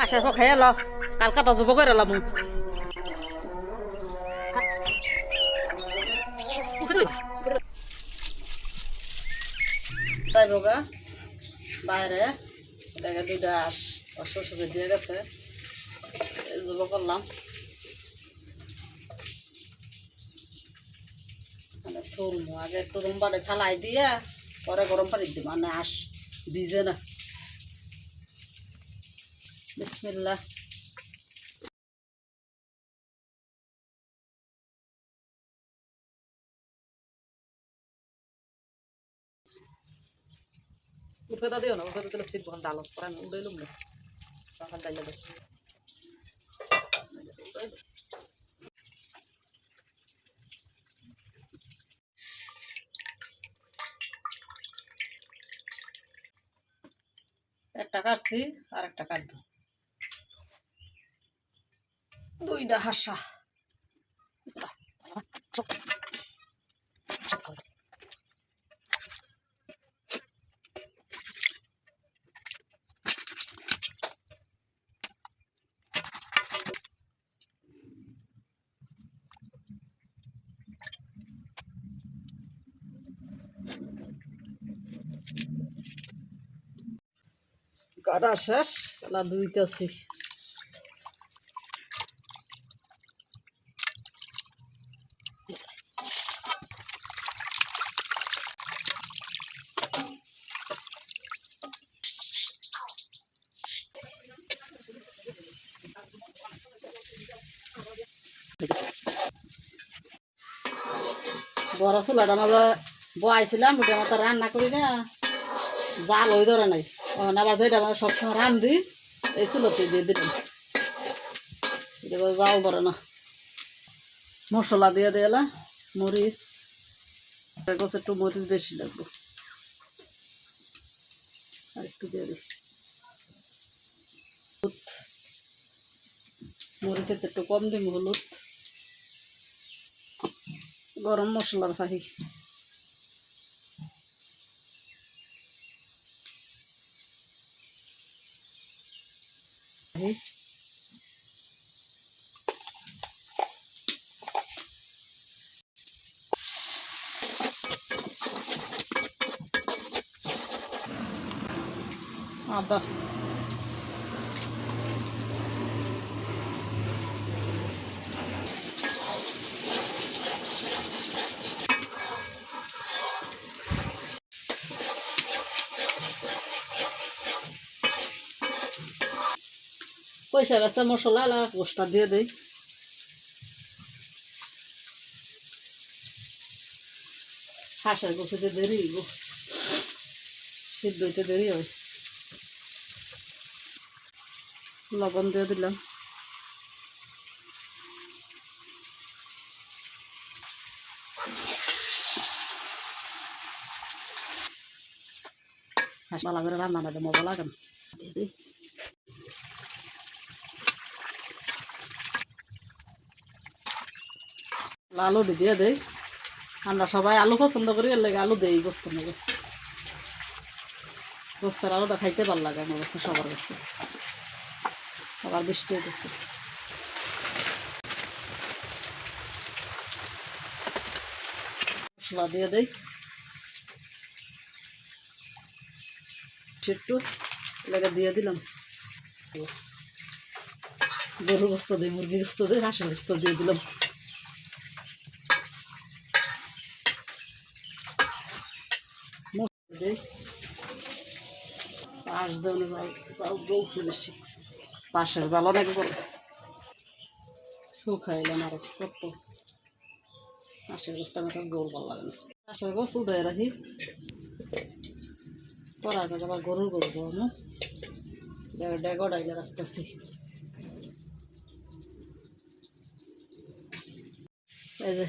হাঁসের পর খাই এলো কালকা তো যুব করে এলাম তাই বোগা বাইরে দেখে দুইটা হাঁস শ্বশুরে দিয়ে গেছে যুব করলাম মানে চলবো আগে একটু রুমবারে ঠালাই দিয়ে পরে গরম পানি দিব মানে হাঁস ভিজে না বিসমিল্লাহ উঠে দিও না উঠে দিলে শীত বন্ধ আলো পরে আমি উড়াইলুম না তখন ডাইলে দেখ একটা কাটছি আর একটা কাটবো দুইটা হাসা কাটা শেষ এলা দুইটাছি বড় চুলাটা মাঝে বয়াইছিলাম ওটা মতো রান্না করি না জাল ওই ধরে নাই আবার যেটা মানে সবসময় রান্ধি এই চুলোতে দিয়ে দিলাম এটা জাল ধরে না মশলা দিয়ে দিলাম মরিচ একটু মরিচ বেশি লাগবে আর একটু দিয়ে দিই মরিচের একটু কম দিব হলুদ গরম মশলার ফাহি আদা পয়সা গেছে মশলা আর গোষ্ঠটা দিয়ে দেই হাঁসের গোষ্ঠীতে দেরি সিদ্ধ হইতে দেরি হয় লবণ দিয়ে দিলাম হাঁস ভালো করে রান্না দেয় মজা লাগে না আলু দিয়ে দেই আমরা সবাই আলু পছন্দ করি এর লাগে আলু দেই গোস্তের মধ্যে গোস্তের আলুটা খাইতে ভালো লাগে আমার কাছে সবার কাছে আবার বৃষ্টি হয়েছে মশলা দিয়ে দেই একটু লেগে দিয়ে দিলাম গরু গোস্ত দিই মুরগি গোস্ত দিই হাঁসের গোস্ত দিয়ে দিলাম পাশ দেওয়া জাল জ্বলছে বেশি পাশের জাল অনেক বড় শুকাইলাম আরো কত হাঁসের গোস্ত আমার গোল ভালো লাগে না হাঁসের গোস্ত উঠে রাখি করার কাজ আবার গরুর গোল না গড়াইলে রাখতেছি এই যে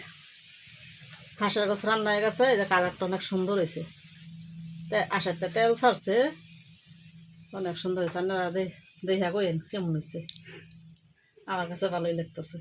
হাঁসের গোস্ত রান্না হয়ে গেছে এই যে কালারটা অনেক সুন্দর হয়েছে আসাতে তেল ছাড়ছে অনেক সুন্দর হয়েছে আপনারা দেখা কইন কেমন হয়েছে আমার কাছে ভালোই লাগতেছে